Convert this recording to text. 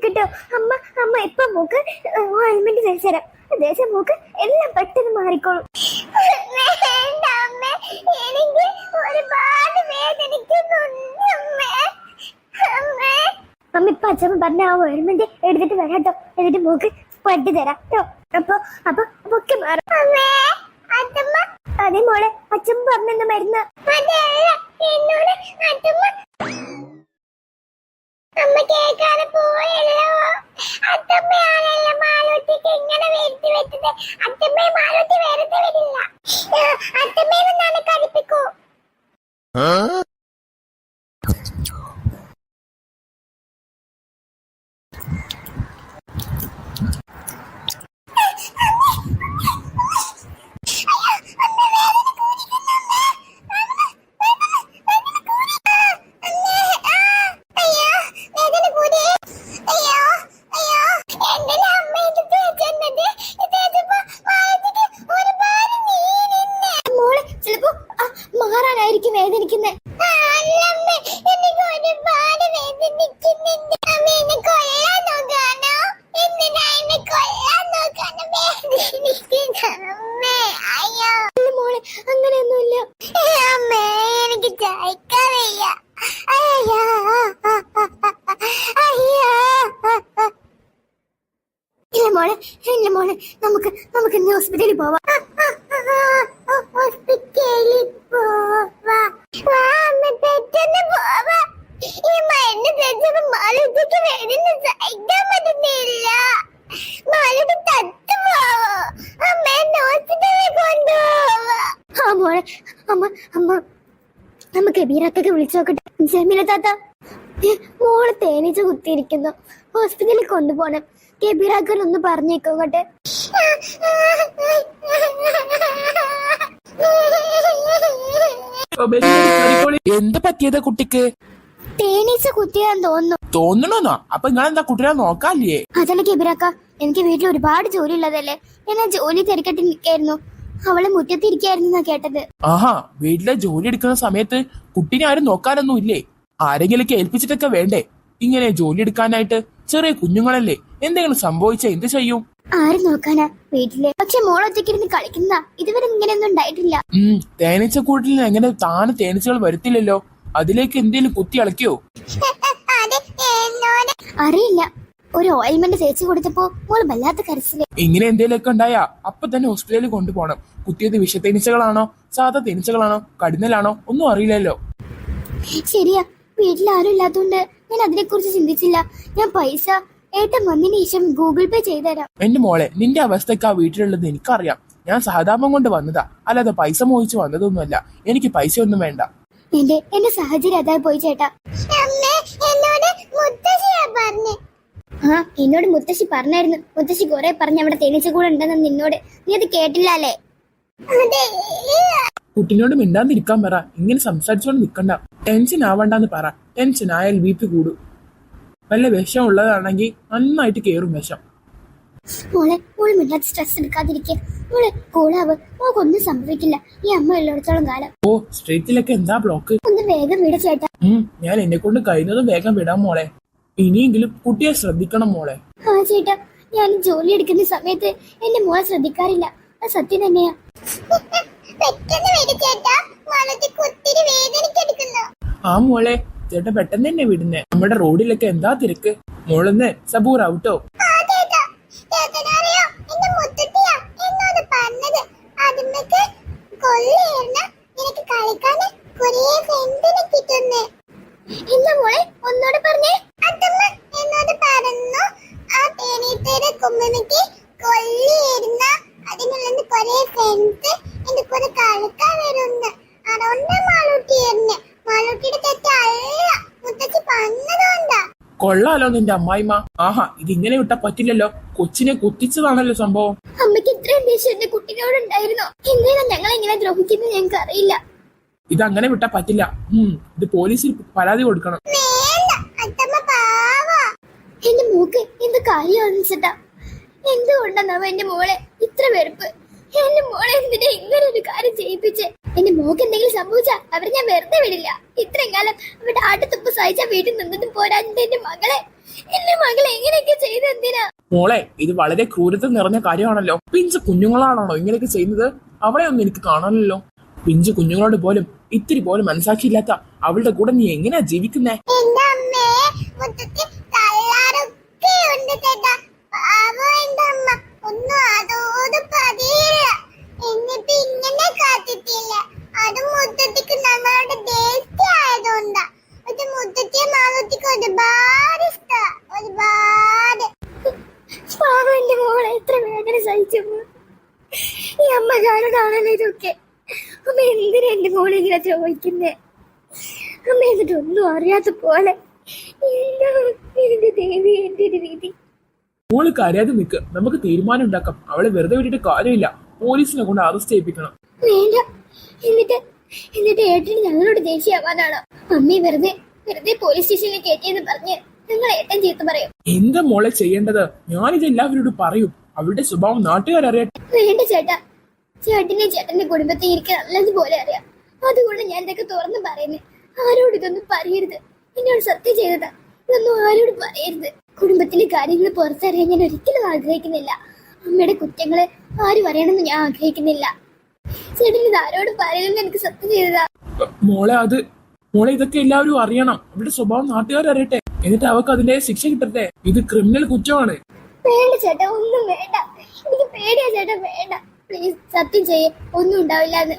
നിക്കട്ടോ. അമ്മ അമ്മ ഇപ്പൊ മോക്ക് ഓയിൽമെന്റ് തേച്ചുതരാം. ദേശം മോക്ക് എല്ലാം പെട്ടെന്ന് മാറിക്കോളും. എനിക്ക് ഒരുപാട് വേദനിക്കുന്നുണ്ട്. അമ്മ ഇപ്പൊ അച്ഛമ്മ പറഞ്ഞ ആ ഓയിൽമെന്റ് എടുത്തിട്ട് വരാട്ടോ. എന്നിട്ട് മോക്ക് പട്ടി തരാം കേട്ടോ. അപ്പൊ ഒക്കെ മാറും. അതെ മോളെ, അച്ഛൻ പറഞ്ഞ മരുന്ന്. അമ്മ കേൾക്കാതെ പോയല്ലോ. അത്തമ്മയാണല്ലോ മാലൂട്ടിക്ക് ഇങ്ങനെ വരുത്തി വെച്ചത്. അത്തമ്മയെ മാലൂട്ടി വെറുതെ വരില്ല. അത്തമ്മയെ വന്നാണ് കളിപ്പിക്കൂ. മാറാനായിരിക്കും വേദനിക്കുന്നത്. മോളെ അങ്ങനെയൊന്നുമില്ല. എനിക്ക് ചായക്കാൻ വയ്യ. ഇല്ല മോളെ, ഇല്ല മോളെ, നമുക്ക് ഇന്ന് ഹോസ്പിറ്റലിൽ പോവാം. ഹോസ്പിറ്റലിൽ പോവാ. പെട്ടെന്ന് പോവാ. ഈ മരുന്ന് കഴിച്ചപ്പോ മാലൂട്ടിക്ക് വേദന സഹിക്കാൻ പറ്റുന്നില്ല. മാലൂട്ടി തത്തു പോവോ? അമ്മേനെ ഹോസ്പിറ്റലിൽ കൊണ്ടുപോവാ. ആ മോളെ, അമ്മ കബീറാക്കൊക്കെ വിളിച്ചു നോക്കട്ടെ. ജമീല താത്ത, മോളെ തേനീച്ച കുത്തിയിരിക്കുന്നു, ഹോസ്പിറ്റലിൽ കൊണ്ടുപോകണം. കബീറാക്കൻ ഒന്ന് പറഞ്ഞേക്കോട്ടെ. എന്ത് പറ്റിയതാ കുട്ടിക്ക്? തേനീച്ച കുത്തിയാന്ന് തോന്നണോന്നോ? അപ്പൊ നിങ്ങൾ എന്താ കുട്ടിയെ നോക്കാല്ലേ? അതല്ല കബീറാക്ക, എനിക്ക് വീട്ടിൽ ഒരുപാട് ജോലി ഉള്ളതല്ലേ. ഞാൻ ആ ജോലി തിരക്കിട്ട് നിൽക്കായിരുന്നു. അവളെ മുറ്റത്തിരിക്കായിരുന്നു കേട്ടത്. ആഹാ, വീട്ടിലെ ജോലി എടുക്കുന്ന സമയത്ത് കുട്ടീനെ ആരും നോക്കാനൊന്നും ഇല്ലേ? ആരെങ്കിലൊക്കെ ഏൽപ്പിച്ചിട്ടൊക്കെ വേണ്ടേ ഇങ്ങനെ ജോലി എടുക്കാനായിട്ട്? ചെറിയ കുഞ്ഞുങ്ങളല്ലേ, എന്തെങ്കിലും സംഭവിച്ച എന്ത് ചെയ്യും? ആരും നോക്കാനാ വീട്ടില്. പക്ഷെ മോളൊറ്റയ്ക്കിരുന്ന് കളിക്കുന്ന ഇതുവരെ ഇങ്ങനെയൊന്നും ഉണ്ടായിട്ടില്ല. തേനീച്ചക്കൂട്ടിൽ എങ്ങനെ താനെ തേനീച്ചകൾ വരുത്തില്ലല്ലോ. അതിലേക്ക് എന്തേലും കുത്തി ഇളക്കിയോ? അറിയില്ല. ഒരു ഓയിൽമെന്റ് തേച്ച് കൊടുത്തപ്പോ മോള് വല്ലാത്ത കരച്ചില്. ഇങ്ങനെ എന്തേലൊക്കെ ഉണ്ടായാ അപ്പൊ തന്നെ ഹോസ്പിറ്റലിൽ കൊണ്ടുപോകണം. കുത്തിയത് വിഷത്തേനീച്ചകളാണോ സാധാ തേനീച്ചകളാണോ കടിഞ്ഞലാണോ ഒന്നും അറിയില്ലല്ലോ. ശരിയാ, വീട്ടിൽ ആരും ഇല്ലാത്തോണ്ട് ഞാൻ അതിനെ കുറിച്ച് ചിന്തിച്ചില്ല. ഞാൻ പൈസ ഏട്ടൻ വന്നതിന് ശേഷം ഗൂഗിൾ പേ ചെയ്തുതരാം. എന്റെ മോളെ, നിന്റെ അവസ്ഥയൊക്കെ ആ വീട്ടിലുള്ളത് എനിക്കറിയാം. ഞാൻ സഹതാപം കൊണ്ട് വന്നതാ, അല്ലാതെ പൈസ മോഹിച്ച് വന്നതൊന്നുമല്ല. എനിക്ക് പൈസ ഒന്നും വേണ്ട. എന്റെ സാഹചര്യം അതായി പോയി ചേട്ടാ. എന്നോട് മുത്തശ്ശി പറഞ്ഞായിരുന്നു. മുത്തശ്ശി കുറെ പറഞ്ഞ അവിടെ തേനീച്ച കൂടെ ഉണ്ടെന്ന് നിന്നോട്. നീ അത് കേട്ടില്ല അല്ലേ? കുട്ടിനോട് മിണ്ടാതിരിക്കാൻ പറ. ഇങ്ങനെ സംസാരിച്ചോണ്ട് നിക്കണ്ട. ടെൻഷൻ ആവണ്ടെന്ന് പറ. ടെൻഷൻ ആയാൽ BP കൂടും. വല്ല വിഷം ഉള്ളതാണെങ്കിൽ നന്നായിട്ട് കേറും വിഷം. മോളെ മിണ്ടാതെ സ്ട്രെസ് എടുക്കാതിരിക്കുക. മോളെ കൂടാവ്, മോക്കൊന്നും സംഭവിക്കില്ല. ഈ അമ്മ ഉള്ളിടത്തോളം കാലം. ഓ, സ്ട്രീറ്റിലൊക്കെ എന്താ ബ്ലോക്ക്? ഒന്ന് വേഗം വിട ചേട്ടാ. ഞാൻ എന്നെ കൊണ്ട് കഴിയുന്നതും വേഗം വിടാം മോളെ. ഇനിയെങ്കിലും കുട്ടിയെ ശ്രദ്ധിക്കണം മോളെ. ആ ചേട്ടാ, ഞാൻ ജോലി എടുക്കുന്ന സമയത്ത് എന്റെ മോളെ ശ്രദ്ധിക്കാറില്ല. അത് സത്യം തന്നെയാ. ആ മോളെ, ചേട്ടൻ പെട്ടെന്ന് തന്നെ വിടുന്നേ. നമ്മുടെ റോഡിലൊക്കെ എന്താ തിരക്ക്. മോളൊന്ന് സബൂർ ഔട്ടോ. ഒന്നോട് പറഞ്ഞേ. എന്നോട് പറഞ്ഞു ആ തേനീച്ചയുടെ കൊമ്പനിക്ക് കൊല്ലിയിരുന്ന അതിനുള്ള കുറെ ഫ്രണ്ട്സ് എന്റെ കൂടെ കളിക്കാൻ വരുന്നു. അതുകൊണ്ട് മാളൂട്ടിയായിരുന്നു. മാളൂട്ടിയുടെ തെറ്റല്ല, മുത്തച്ഛി പറഞ്ഞതുകൊണ്ടാ. കൊള്ളാലോ നിന്റെ അമ്മായിമ്മ. ആഹാ, ഇതിങ്ങനെ വിട്ടാ പറ്റില്ലല്ലോ. കൊച്ചിനെ കുത്തിച്ചതാണല്ലോ സംഭവം. അമ്മയ്ക്ക് ഇത്രയും ദേഷ്യം എന്റെ കുട്ടിനോടുണ്ടായിരുന്നോ? എന്തിനാ ഞങ്ങൾ ഇങ്ങനെ ദ്രോഹിക്കുന്നത് ഞങ്ങൾക്ക് അറിയില്ല. ഇതങ്ങനെ വിട്ടാ പറ്റില്ല. ഇത് പോലീസിൽ പരാതി കൊടുക്കണം. എന്റെ മോക്ക് എന്ത് കാര്യമാണെന്നിട്ടാ? എന്തുകൊണ്ടെന്നാവ എന്റെ മോളെ ഇത്ര വെറുപ്പ്? എന്റെ മോളെ എന്തിനാ ഇങ്ങനെ ഒരു കാര്യം ചെയ്യിപ്പിച്ച്? എന്റെ മോക്ക് എന്തെങ്കിലും സംഭവിച്ചാ അവരെ ഞാൻ വെറുതെ വിടില്ല. ഇത്രയും കാലം അവരുടെ ആട്ടത്തുപ്പ് സഹിച്ച വീട്ടിൽ നിന്നതും പോരാഞ്ഞിട്ട് എന്റെ മകളെ എന്റെ മകൾ എങ്ങനെയൊക്കെ ചെയ്തെന്തിനാ? മോളെ, ഇത് വളരെ ക്രൂരത നിറഞ്ഞ കാര്യമാണല്ലോ. പിഞ്ചു കുഞ്ഞുങ്ങളാണോ ഇങ്ങനെയൊക്കെ ചെയ്യുന്നത്? അവളെ ഒന്നും എനിക്ക് കാണാനല്ലോ. പിഞ്ചു കുഞ്ഞുങ്ങളോട് പോലും ഇത്തിരി പോലും മനസ്സാക്കിയില്ലാത്ത അവളുടെ കൂടെ നീ എങ്ങനെയാ ജീവിക്കുന്നേ? എന്റെ അമ്മേ, മുത്തച്ഛൻ തള്ളാറൊക്കെ ഉണ്ട് ചേട്ടാ. പാവം എന്റെ അമ്മ, ഒന്നും അതോട് പതിയില്ല. എന്നിട്ട് ഇങ്ങനെ കാത്തിട്ടില്ല. അത് മുത്തച്ഛക്ക് നമ്മളോട് ദേഷ്യായതുകൊണ്ടാ. അത് മുത്തച്ഛയെ മാതത്തിക്ക് ഒരുപാട് ഇഷ്ടാ, ഒരുപാട്. പാവം എന്റെ മോളെ എത്ര വേദന സഹിച്ചു. ഈ അമ്മ കാരണമാണല്ലോ ഇതൊക്കെ. അമ്മ എന്തിനാ എന്റെ മോളെ ഇങ്ങനെ ചോദിക്കുന്നേ? അമ്മ എന്നിട്ട് ഒന്നും അറിയാത്ത പോലെ. എന്റെ ദേവി, എന്റെ ഒരു വിധി. മോള് കരയാതെ നിൽക്ക്, നമുക്ക് തീരുമാനം ഉണ്ടാക്കാം. അവളെ വെറുതെ വിട്ടിട്ട് കാര്യമില്ല. പോലീസിനെ കൊണ്ട് അറസ്റ്റ് ചെയ്യിപ്പിക്കണം. വേണ്ട. എന്നിട്ട് ഏട്ടന് ഞങ്ങളോട് ദേഷ്യമാവാനാണോ? അമ്മയെ വെറുതെ പോലീസ് സ്റ്റേഷനിൽ കയറ്റിയെന്ന് പറഞ്ഞ് ഞങ്ങൾ ഏട്ടൻ ചീത്ത പറയും. എന്താ മോളെ ചെയ്യേണ്ടത്? ഞാനിത് എല്ലാവരോടും പറയും. അവളുടെ സ്വഭാവം നാട്ടുകാരറിയട്ടെ. വേണ്ട ചേട്ടാ, ചേട്ടന്റെ കുടുംബത്തെ എനിക്ക് നല്ലതുപോലെ അറിയാം. അതുകൊണ്ട് ഞാൻ ഇതൊക്കെ തുറന്ന് പറയുന്നേ. ആരോട് ഇതൊന്നും പറയരുത്. എന്നോട് സത്യം ചെയ്തതാ. ഇതൊന്നും ആരോട് പറയരുത്. കുടുംബത്തിലെ കാര്യങ്ങൾ പുറത്തറിയാൻ ഞാൻ ഒരിക്കലും ആഗ്രഹിക്കുന്നില്ല. അമ്മയുടെ കുറ്റങ്ങള് ആരും അറിയണമെന്ന് ഞാൻ ആഗ്രഹിക്കുന്നില്ല. ചേട്ടൻ ഇത് ആരോട് പറയണമെന്ന് എനിക്ക് സത്യം ചെയ്തതാ. മോളെ ഇതൊക്കെ എല്ലാവരും അറിയണം. അവളുടെ സ്വഭാവം നാട്ടുകാരറിയട്ടെ. എന്നിട്ട് അവർക്ക് അതിന്റെ ശിക്ഷ കിട്ടട്ടെ. ഇത് ക്രിമിനൽ കുറ്റമാണ്. വേണ്ട ചേട്ടാ, ഒന്നും വേണ്ട. എനിക്ക് പേടിയാ ചേട്ടാ, വേണ്ട. പ്ലീസ് സത്യം ചെയ്യേ, ഒന്നും ഉണ്ടാവില്ലാന്ന്.